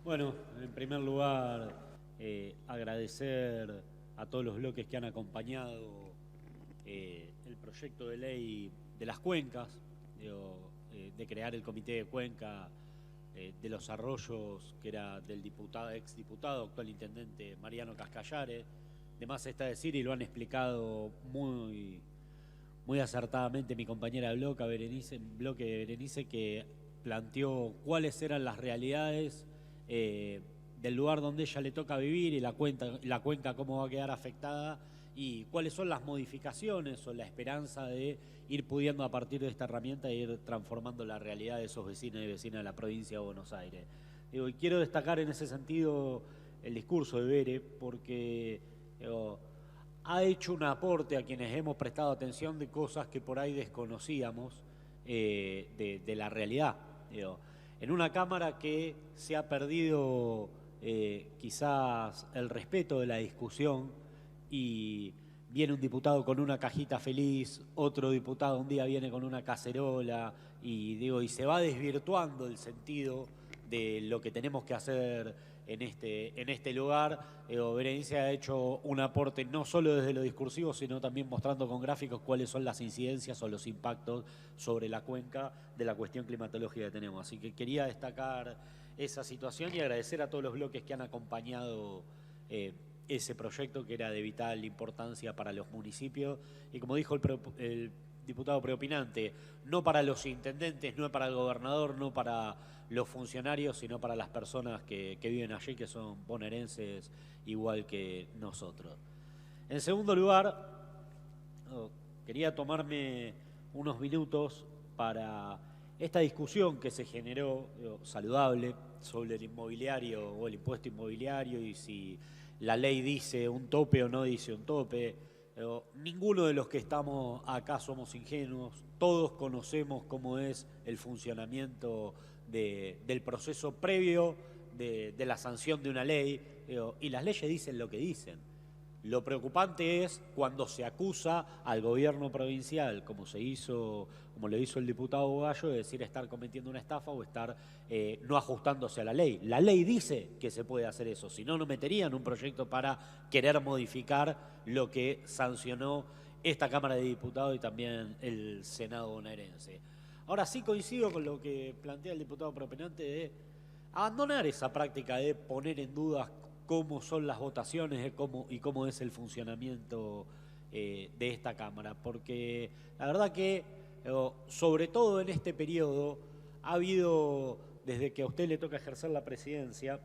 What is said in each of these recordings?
Bueno, en primer lugar, agradecer a todos los bloques que han acompañado el proyecto de ley de las cuencas, de crear el comité de cuenca de los arroyos, que era del diputado, exdiputado, actual intendente Mariano Cascallare. De más está decir, y lo han explicado muy acertadamente mi compañera de Berenice, que planteó cuáles eran las realidades del lugar donde ella le toca vivir y la cuenca cómo va a quedar afectada y cuáles son las modificaciones o la esperanza de ir pudiendo a partir de esta herramienta ir transformando la realidad de esos vecinos y vecinas de la provincia de Buenos Aires. Y quiero destacar en ese sentido el discurso de Bere porque ha hecho un aporte a quienes hemos prestado atención de cosas que por ahí desconocíamos de la realidad. En una Cámara que se ha perdido quizás el respeto de la discusión y viene un diputado con una cajita feliz, otro diputado un día viene con una cacerola y se va desvirtuando el sentido de lo que tenemos que hacer en este lugar. Berenice ha hecho un aporte no solo desde lo discursivo, sino también mostrando con gráficos cuáles son las incidencias o los impactos sobre la cuenca de la cuestión climatológica que tenemos. Así que quería destacar esa situación y agradecer a todos los bloques que han acompañado ese proyecto que era de vital importancia para los municipios. Y como dijo el diputado preopinante, no para los intendentes, no para el gobernador, no para los funcionarios, sino para las personas que viven allí, que son bonaerenses igual que nosotros. En segundo lugar, quería tomarme unos minutos para esta discusión que se generó, saludable, sobre el inmobiliario o el impuesto inmobiliario y si la ley dice un tope o no dice un tope. Ninguno de los que estamos acá somos ingenuos, todos conocemos cómo es el funcionamiento del proceso previo de la sanción de una ley, y las leyes dicen lo que dicen. Lo preocupante es cuando se acusa al gobierno provincial, como lo hizo el diputado Gallo, de decir estar cometiendo una estafa o estar no ajustándose a la ley. La ley dice que se puede hacer eso, si no, no meterían un proyecto para querer modificar lo que sancionó esta Cámara de Diputados y también el Senado bonaerense. Ahora sí coincido con lo que plantea el diputado propinante de abandonar esa práctica de poner en dudas cómo son las votaciones y cómo es el funcionamiento de esta Cámara. Porque la verdad que, sobre todo en este periodo, ha habido, desde que a usted le toca ejercer la presidencia,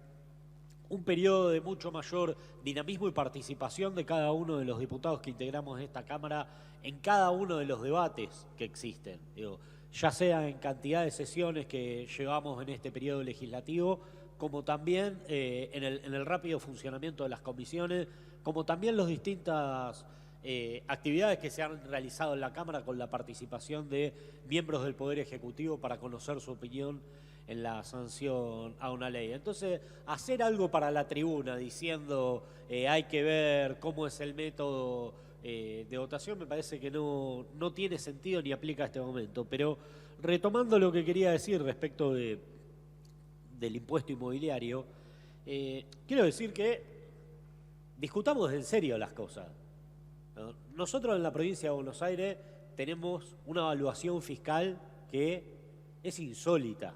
un periodo de mucho mayor dinamismo y participación de cada uno de los diputados que integramos esta Cámara en cada uno de los debates que existen. Ya sea en cantidad de sesiones que llevamos en este periodo legislativo, como también en el rápido funcionamiento de las comisiones, como también las distintas actividades que se han realizado en la Cámara con la participación de miembros del Poder Ejecutivo para conocer su opinión en la sanción a una ley. Entonces, hacer algo para la tribuna diciendo hay que ver cómo es el método de votación me parece que no tiene sentido ni aplica a este momento. Pero retomando lo que quería decir respecto del impuesto inmobiliario, quiero decir que discutamos en serio las cosas. Nosotros en la provincia de Buenos Aires tenemos una evaluación fiscal que es insólita.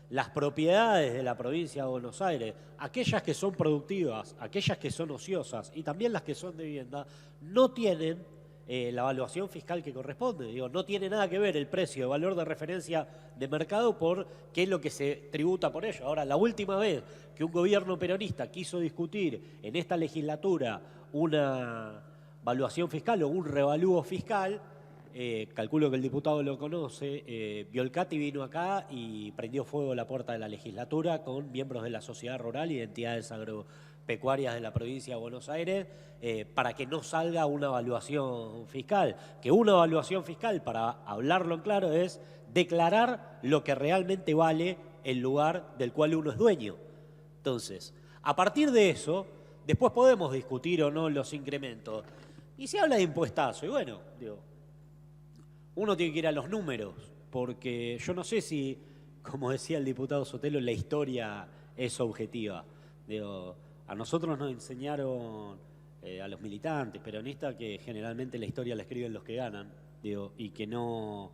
Las propiedades de la provincia de Buenos Aires, aquellas que son productivas, aquellas que son ociosas y también las que son de vivienda, no tienen la evaluación fiscal que corresponde. No tiene nada que ver el precio, el valor de referencia de mercado por qué es lo que se tributa por ello. Ahora, la última vez que un gobierno peronista quiso discutir en esta legislatura una evaluación fiscal o un revalúo fiscal, calculo que el diputado lo conoce, Biolcati vino acá y prendió fuego la puerta de la legislatura con miembros de la sociedad rural y de entidades agropecuarias de la provincia de Buenos Aires para que no salga una evaluación fiscal. Que una evaluación fiscal, para hablarlo en claro, es declarar lo que realmente vale el lugar del cual uno es dueño. Entonces, a partir de eso, después podemos discutir o no los incrementos. Y se habla de impuestazo, y bueno, uno tiene que ir a los números, porque yo no sé si, como decía el diputado Sotelo, la historia es objetiva. Digo, a nosotros nos enseñaron, a los militantes peronistas, que generalmente la historia la escriben los que ganan, digo, y que no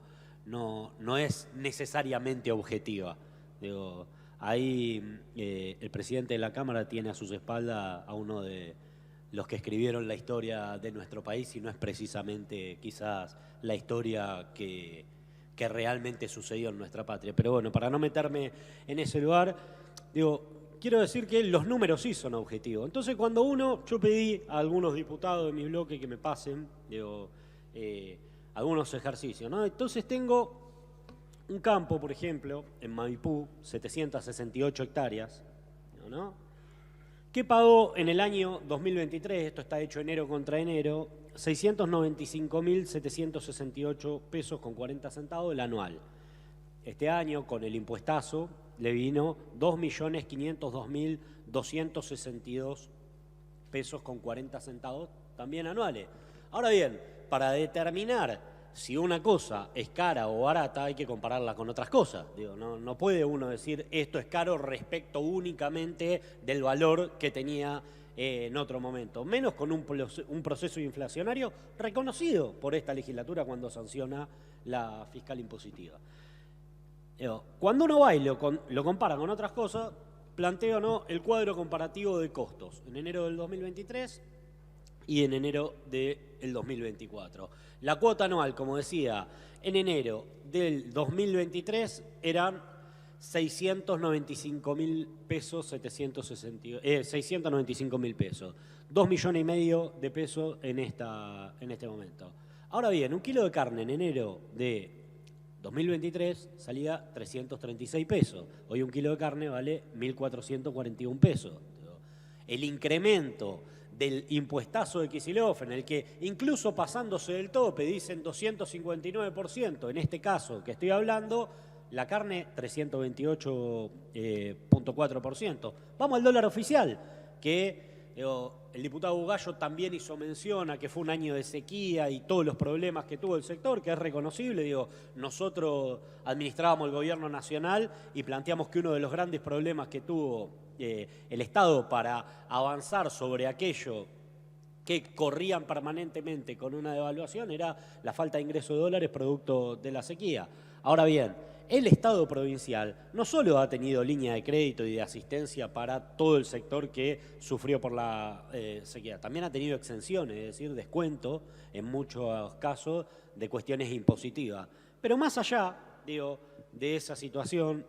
es necesariamente objetiva. Digo, ahí el presidente de la Cámara tiene a sus espaldas a uno de los que escribieron la historia de nuestro país, y no es precisamente quizás la historia que realmente sucedió en nuestra patria. Pero bueno, para no meterme en ese lugar, digo, quiero decir que los números sí son objetivos. Entonces, cuando yo pedí a algunos diputados de mi bloque que me pasen, digo, algunos ejercicios, ¿no? Entonces tengo un campo, por ejemplo, en Maipú, 768 hectáreas, ¿no? ¿Qué pagó en el año 2023? Esto está hecho enero contra enero, 695.768 pesos con 40 centavos el anual. Este año, con el impuestazo, le vino 2.502.262 pesos con 40 centavos también anuales. Ahora bien, para determinar si una cosa es cara o barata, hay que compararla con otras cosas. Digo, no puede uno decir esto es caro respecto únicamente del valor que tenía en otro momento, menos con un proceso inflacionario reconocido por esta legislatura cuando sanciona la fiscal impositiva. Digo, cuando uno va y lo compara con otras cosas, planteo, ¿no?, el cuadro comparativo de costos en enero del 2023 y en enero del 2024. La cuota anual, como decía, en enero del 2023 eran 695.000 pesos, 695.000 pesos. 2,5 millones de pesos en este momento. Ahora bien, un kilo de carne en enero de 2023 salía 336 pesos. Hoy un kilo de carne vale 1.441 pesos. El incremento del impuestazo de Kicillof, en el que incluso pasándose del tope dicen 259%, en este caso que estoy hablando, la carne 328,4%. Vamos al dólar oficial, que el diputado Bugallo también hizo mención a que fue un año de sequía y todos los problemas que tuvo el sector, que es reconocible. Nosotros administrábamos el gobierno nacional y planteamos que uno de los grandes problemas que tuvo el Estado para avanzar sobre aquello que corrían permanentemente con una devaluación era la falta de ingreso de dólares producto de la sequía. Ahora bien, el Estado provincial no solo ha tenido línea de crédito y de asistencia para todo el sector que sufrió por la sequía, también ha tenido exenciones, es decir, descuento en muchos casos de cuestiones impositivas. Pero más allá, de esa situación,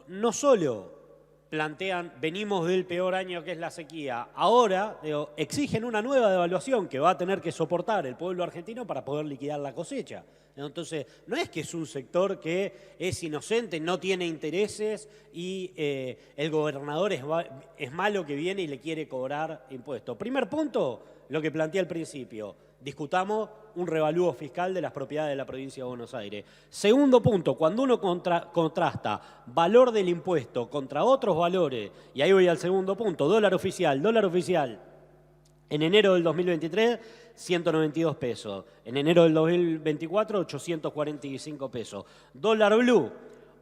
no solo plantean, venimos del peor año que es la sequía, ahora exigen una nueva devaluación que va a tener que soportar el pueblo argentino para poder liquidar la cosecha. Entonces, no es que es un sector que es inocente, no tiene intereses y el gobernador es malo que viene y le quiere cobrar impuestos. Primer punto, lo que planteé al principio, discutamos un revalúo fiscal de las propiedades de la provincia de Buenos Aires. Segundo punto, cuando uno contrasta valor del impuesto contra otros valores, y ahí voy al segundo punto, dólar oficial, en enero del 2023, 192 pesos. En enero del 2024, 845 pesos. Dólar blue,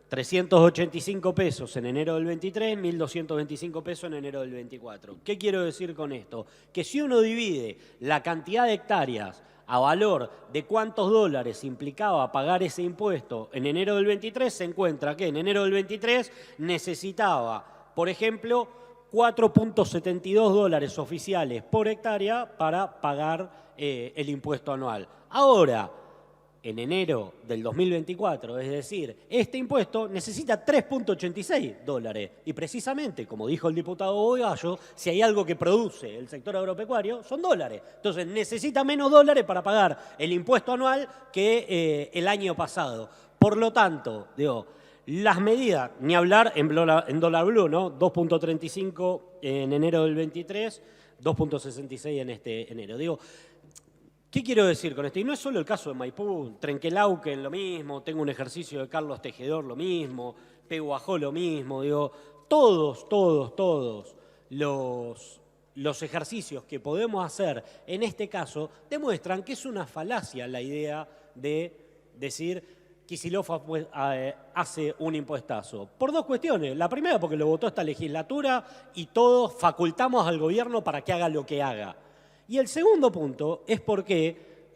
385 pesos en enero del 23, 1.225 pesos en enero del 24. ¿Qué quiero decir con esto? Que si uno divide la cantidad de hectáreas a valor de cuántos dólares implicaba pagar ese impuesto en enero del 23, se encuentra que en enero del 23 necesitaba, por ejemplo, 4,72 dólares oficiales por hectárea para pagar el impuesto anual. Ahora, en enero del 2024, es decir, este impuesto necesita 3,86 dólares. Y precisamente, como dijo el diputado Bugallo, si hay algo que produce el sector agropecuario, son dólares. Entonces, necesita menos dólares para pagar el impuesto anual que el año pasado. Por lo tanto, las medidas, ni hablar en dólar blue, ¿no? 2,35 en enero del 23, 2,66 en este enero. ¿Qué quiero decir con esto? Y no es solo el caso de Maipú, Trenquelauquen lo mismo, tengo un ejercicio de Carlos Tejedor lo mismo, Peguajó lo mismo, todos los ejercicios que podemos hacer en este caso demuestran que es una falacia la idea de decir Kicillof hace un impuestazo? Por dos cuestiones. La primera, porque lo votó esta legislatura y todos facultamos al gobierno para que haga lo que haga. Y el segundo punto es porque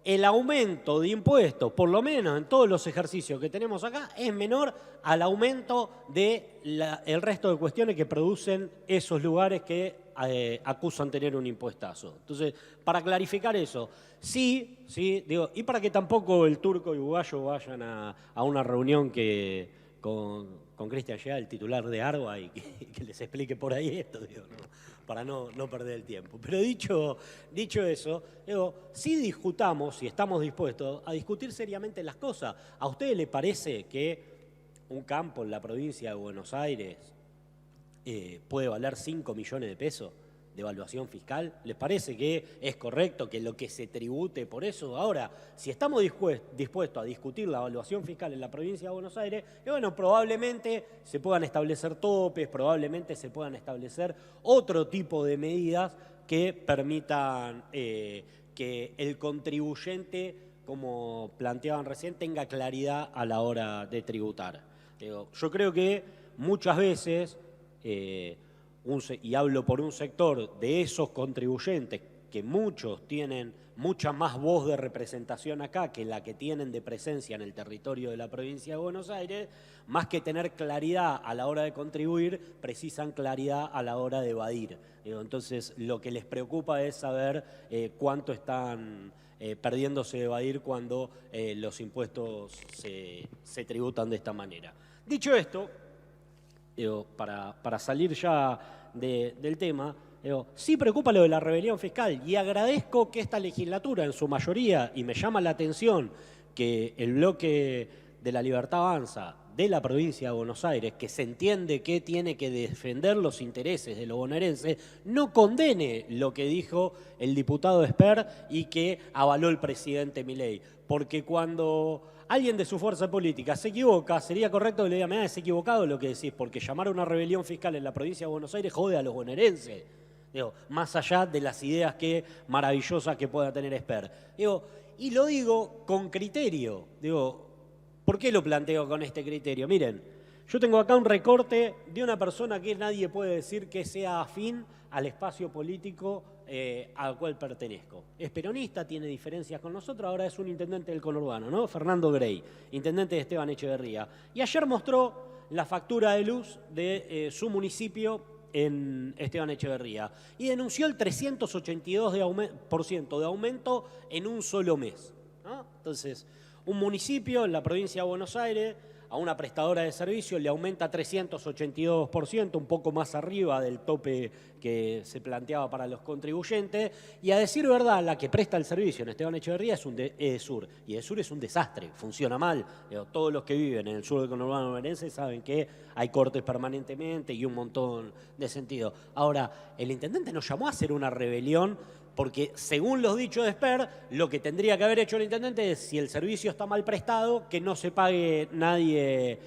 el aumento de impuestos, por lo menos en todos los ejercicios que tenemos acá, es menor al aumento del resto de cuestiones que producen esos lugares que acusan tener un impuestazo. Entonces, para clarificar eso, sí, digo, y para que tampoco el turco y uruguayo vayan a una reunión con Cristian Gea, el titular de Arba, y que les explique por ahí esto, digo, para no perder el tiempo. Pero dicho eso, digo, sí discutamos y estamos dispuestos a discutir seriamente las cosas. ¿A ustedes les parece que un campo en la provincia de Buenos Aires puede valer 5 millones de pesos de evaluación fiscal? ¿Les parece que es correcto que lo que se tribute por eso? Ahora, si estamos dispuestos a discutir la evaluación fiscal en la provincia de Buenos Aires, bueno, probablemente se puedan establecer topes, probablemente se puedan establecer otro tipo de medidas que permitan que el contribuyente, como planteaban recién, tenga claridad a la hora de tributar. Yo creo que muchas veces, y hablo por un sector de esos contribuyentes, que muchos tienen mucha más voz de representación acá que la que tienen de presencia en el territorio de la provincia de Buenos Aires, más que tener claridad a la hora de contribuir, precisan claridad a la hora de evadir. Entonces, lo que les preocupa es saber cuánto están perdiéndose de evadir cuando los impuestos se tributan de esta manera. Dicho esto, para salir ya del tema, sí preocupa lo de la rebelión fiscal y agradezco que esta legislatura en su mayoría, y me llama la atención que el bloque de la Libertad Avanza de la provincia de Buenos Aires, que se entiende que tiene que defender los intereses de los bonaerenses, no condene lo que dijo el diputado Esper y que avaló el presidente Milei. Porque cuando alguien de su fuerza política se equivoca, sería correcto que le diga, es equivocado lo que decís, porque llamar a una rebelión fiscal en la provincia de Buenos Aires jode a los bonaerenses. Más allá de las ideas maravillosas que pueda tener Esper. Y lo digo con criterio. ¿Por qué lo planteo con este criterio? Miren, yo tengo acá un recorte de una persona que nadie puede decir que sea afín al espacio político al cual pertenezco. Es peronista, tiene diferencias con nosotros, ahora es un intendente del conurbano, ¿no? Fernando Grey, intendente de Esteban Echeverría. Y ayer mostró la factura de luz de su municipio en Esteban Echeverría y denunció el 382% de aumento en un solo mes, ¿no? Entonces, un municipio en la provincia de Buenos Aires a una prestadora de servicios le aumenta 382%, un poco más arriba del tope que se planteaba para los contribuyentes. Y a decir verdad, la que presta el servicio en Esteban Echeverría es EDESUR. Y EDESUR es un desastre, funciona mal. Todos los que viven en el sur del conurbano bonaerense saben que hay cortes permanentemente y un montón de sentido. Ahora, el intendente nos llamó a hacer una rebelión porque según los dichos de Esper, lo que tendría que haber hecho el intendente es, si el servicio está mal prestado, que no se pague nadie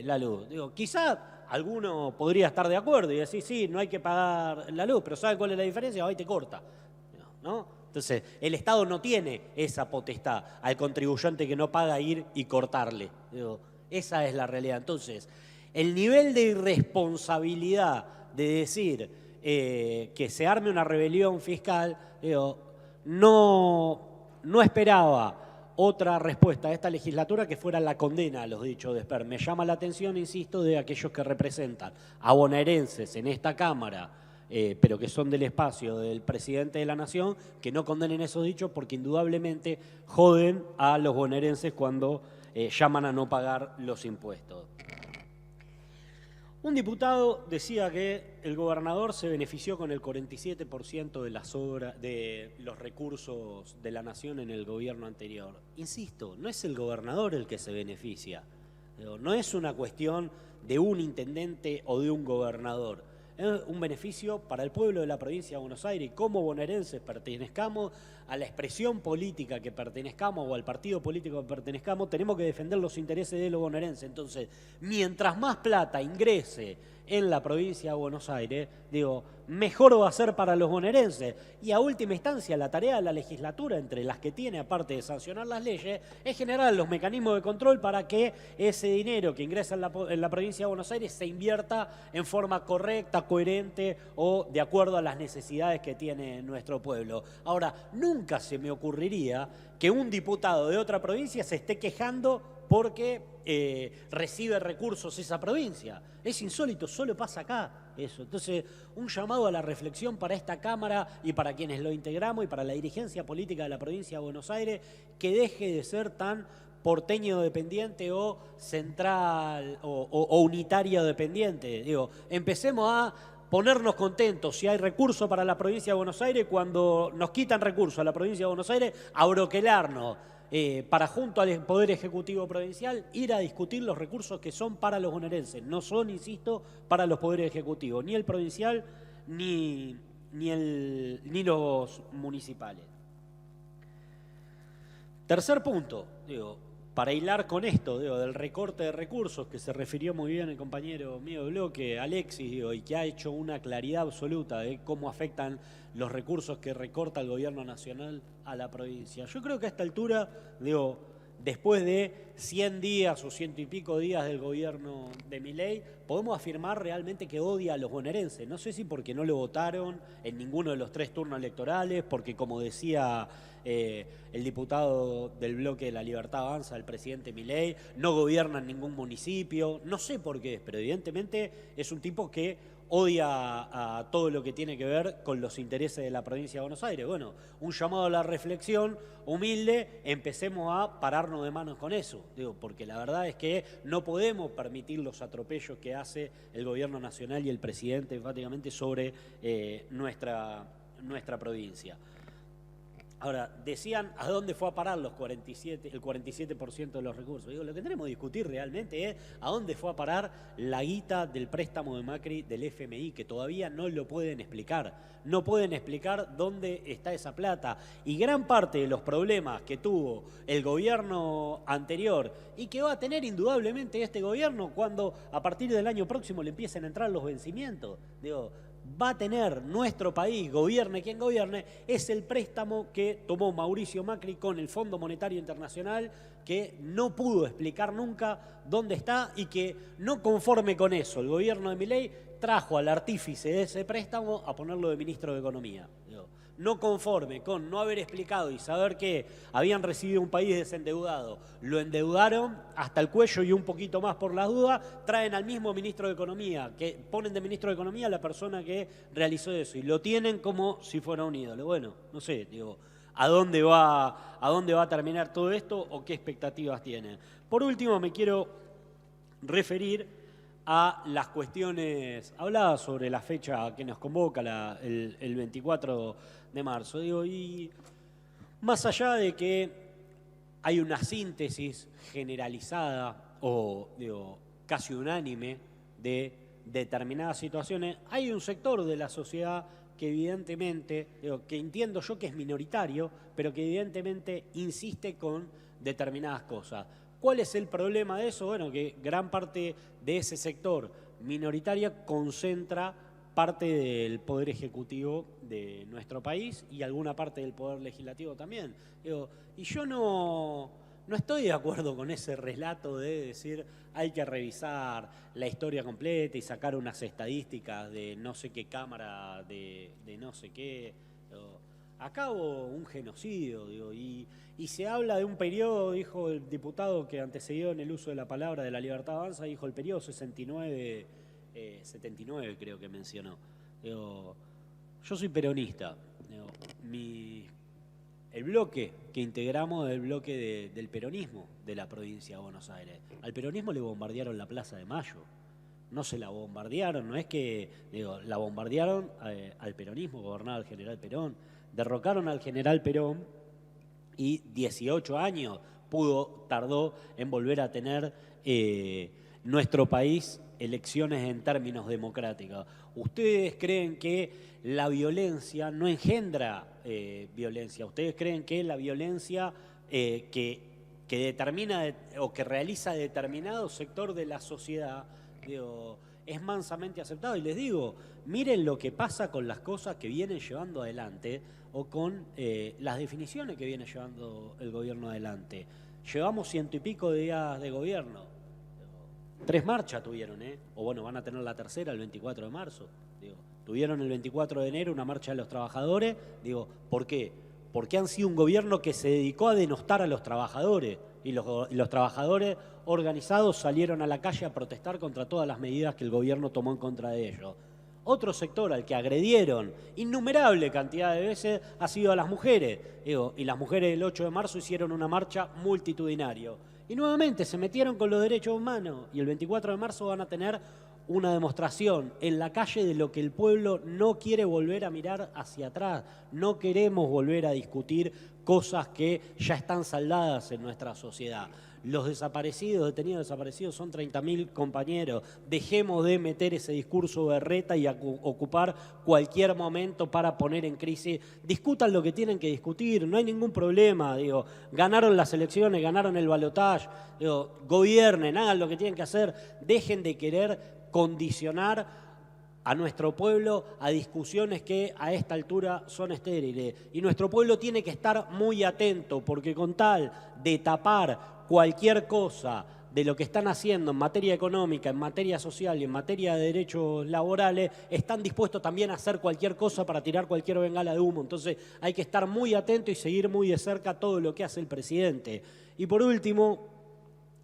la luz. Quizá alguno podría estar de acuerdo y decir, sí, no hay que pagar la luz, pero ¿sabe cuál es la diferencia? Ahí te corta, ¿no? Entonces, el Estado no tiene esa potestad al contribuyente que no paga ir y cortarle. Esa es la realidad. Entonces, el nivel de irresponsabilidad de decir que se arme una rebelión fiscal, no esperaba otra respuesta de esta legislatura que fuera la condena a los dichos de Esper. Me llama la atención, insisto, de aquellos que representan a bonaerenses en esta Cámara, pero que son del espacio del presidente de la Nación, que no condenen esos dichos porque indudablemente joden a los bonaerenses cuando llaman a no pagar los impuestos. Un diputado decía que el gobernador se benefició con el 47% de los recursos de la nación en el gobierno anterior. Insisto, no es el gobernador el que se beneficia. No es una cuestión de un intendente o de un gobernador. Es un beneficio para el pueblo de la provincia de Buenos Aires. Y como bonaerenses pertenezcamos a la expresión política que pertenezcamos o al partido político que pertenezcamos, tenemos que defender los intereses de los bonaerenses. Entonces, mientras más plata ingrese en la provincia de Buenos Aires, mejor va a ser para los bonaerenses. Y a última instancia, la tarea de la legislatura, entre las que tiene, aparte de sancionar las leyes, es generar los mecanismos de control para que ese dinero que ingresa en la provincia de Buenos Aires se invierta en forma correcta, coherente o de acuerdo a las necesidades que tiene nuestro pueblo. Ahora, nunca se me ocurriría que un diputado de otra provincia se esté quejando porque recibe recursos esa provincia. Es insólito, solo pasa acá eso. Entonces, un llamado a la reflexión para esta Cámara y para quienes lo integramos y para la dirigencia política de la provincia de Buenos Aires, que deje de ser tan porteño dependiente o central o unitario dependiente. Empecemos a ponernos contentos si hay recursos para la provincia de Buenos Aires, cuando nos quitan recursos a la provincia de Buenos Aires, a broquelarnos. Para junto al Poder Ejecutivo Provincial ir a discutir los recursos que son para los bonaerenses. No son, insisto, para los poderes ejecutivos, ni el provincial ni los municipales. Tercer punto, para hilar con esto, del recorte de recursos, que se refirió muy bien el compañero mío de bloque, Alexis, y que ha hecho una claridad absoluta de cómo afectan los recursos que recorta el gobierno nacional a la provincia. Yo creo que a esta altura, después de 100 días o 100 y pico días del gobierno de Milei, podemos afirmar realmente que odia a los bonaerenses. No sé si porque no lo votaron en ninguno de los 3 turnos electorales, porque como decía el diputado del bloque de La Libertad Avanza, el presidente Milei, no gobierna en ningún municipio. No sé por qué, pero evidentemente es un tipo que odia a todo lo que tiene que ver con los intereses de la provincia de Buenos Aires. Bueno, un llamado a la reflexión humilde, empecemos a pararnos de manos con eso, porque la verdad es que no podemos permitir los atropellos que hace el gobierno nacional y el presidente enfáticamente sobre nuestra provincia. Ahora, decían a dónde fue a parar el 47% de los recursos. Lo que tenemos que discutir realmente es a dónde fue a parar la guita del préstamo de Macri del FMI, que todavía no lo pueden explicar. No pueden explicar dónde está esa plata. Y gran parte de los problemas que tuvo el gobierno anterior y que va a tener indudablemente este gobierno cuando a partir del año próximo le empiecen a entrar los vencimientos, va a tener nuestro país, gobierne quien gobierne, es el préstamo que tomó Mauricio Macri con el Fondo Monetario Internacional, que no pudo explicar nunca dónde está y que no conforme con eso, el gobierno de Milei trajo al artífice de ese préstamo a ponerlo de ministro de Economía. No conforme con no haber explicado y saber que habían recibido un país desendeudado, lo endeudaron hasta el cuello y un poquito más por las dudas, traen al mismo ministro de Economía, que ponen de ministro de Economía a la persona que realizó eso y lo tienen como si fuera un ídolo. Bueno, no sé, ¿a dónde va a terminar todo esto o qué expectativas tienen? Por último, me quiero referir a las cuestiones habladas sobre la fecha que nos convoca, el 24 de marzo. Y más allá de que hay una síntesis generalizada o casi unánime de determinadas situaciones, hay un sector de la sociedad que evidentemente, que entiendo yo que es minoritario, pero que evidentemente insiste con determinadas cosas. ¿Cuál es el problema de eso? Bueno, que gran parte de ese sector minoritario concentra parte del poder ejecutivo de nuestro país y alguna parte del poder legislativo también. Y yo no estoy de acuerdo con ese relato de decir hay que revisar la historia completa y sacar unas estadísticas de no sé qué cámara, de no sé qué. Acá hubo un genocidio, y se habla de un periodo, dijo el diputado que antecedió en el uso de la palabra de La Libertad Avanza, dijo el periodo 79 creo que mencionó. Yo soy peronista. El bloque que integramos es el bloque del peronismo de la provincia de Buenos Aires. Al peronismo le bombardearon la Plaza de Mayo. No se la bombardearon, no es que la bombardearon al peronismo, gobernaba el general Perón. Derrocaron al general Perón y 18 años tardó en volver a tener nuestro país elecciones en términos democráticos. ¿Ustedes creen que la violencia no engendra violencia? ¿Ustedes creen que la violencia que determina o que realiza determinado sector de la sociedad es mansamente aceptado. Y les digo, miren lo que pasa con las cosas que vienen llevando adelante o con las definiciones que viene llevando el gobierno adelante. Llevamos 100 y pico de días de gobierno. 3 marchas tuvieron, o bueno, van a tener la tercera el 24 de marzo. Digo, tuvieron el 24 de enero una marcha de los trabajadores. Digo, ¿por qué? Porque han sido un gobierno que se dedicó a denostar a los trabajadores. Y los trabajadores organizados salieron a la calle a protestar contra todas las medidas que el gobierno tomó en contra de ellos. Otro sector al que agredieron innumerable cantidad de veces ha sido a las mujeres. Digo, y las mujeres el 8 de marzo hicieron una marcha multitudinaria. Y nuevamente se metieron con los derechos humanos y el 24 de marzo van a tener una demostración en la calle de lo que el pueblo no quiere volver a mirar hacia atrás. No queremos volver a discutir cosas que ya están saldadas en nuestra sociedad. Los desaparecidos, detenidos desaparecidos, son 30.000 compañeros. Dejemos de meter ese discurso berreta y ocupar cualquier momento para poner en crisis. Discutan lo que tienen que discutir, no hay ningún problema. Digo, ganaron las elecciones, ganaron el balotaje, gobiernen, hagan lo que tienen que hacer, dejen de querer condicionar a nuestro pueblo a discusiones que a esta altura son estériles. Y nuestro pueblo tiene que estar muy atento, porque con tal de tapar cualquier cosa de lo que están haciendo en materia económica, en materia social y en materia de derechos laborales, están dispuestos también a hacer cualquier cosa para tirar cualquier bengala de humo. Entonces hay que estar muy atento y seguir muy de cerca todo lo que hace el presidente. Y por último,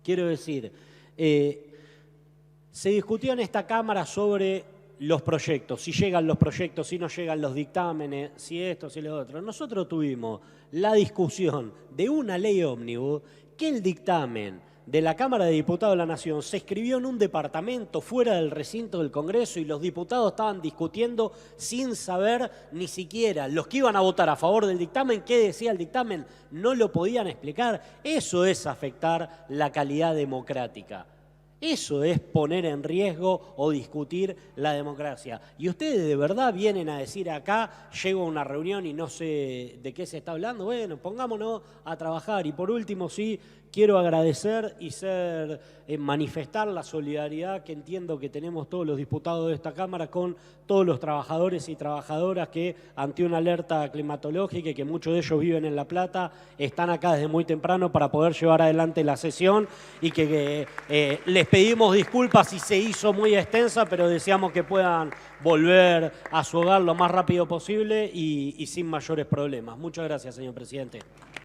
quiero decir, se discutió en esta Cámara sobre los proyectos, si llegan los proyectos, si no llegan los dictámenes, si esto, si lo otro. Nosotros tuvimos la discusión de una ley ómnibus que el dictamen de la Cámara de Diputados de la Nación se escribió en un departamento fuera del recinto del Congreso y los diputados estaban discutiendo sin saber ni siquiera los que iban a votar a favor del dictamen, qué decía el dictamen, no lo podían explicar. Eso es afectar la calidad democrática. Eso es poner en riesgo o discutir la democracia. Y ustedes de verdad vienen a decir acá, llego a una reunión y no sé de qué se está hablando. Bueno, pongámonos a trabajar. Y por último, sí, quiero agradecer y manifestar la solidaridad que entiendo que tenemos todos los diputados de esta Cámara con todos los trabajadores y trabajadoras que ante una alerta climatológica y que muchos de ellos viven en La Plata, están acá desde muy temprano para poder llevar adelante la sesión y que les pedimos disculpas si se hizo muy extensa, pero deseamos que puedan volver a su hogar lo más rápido posible y sin mayores problemas. Muchas gracias, señor presidente.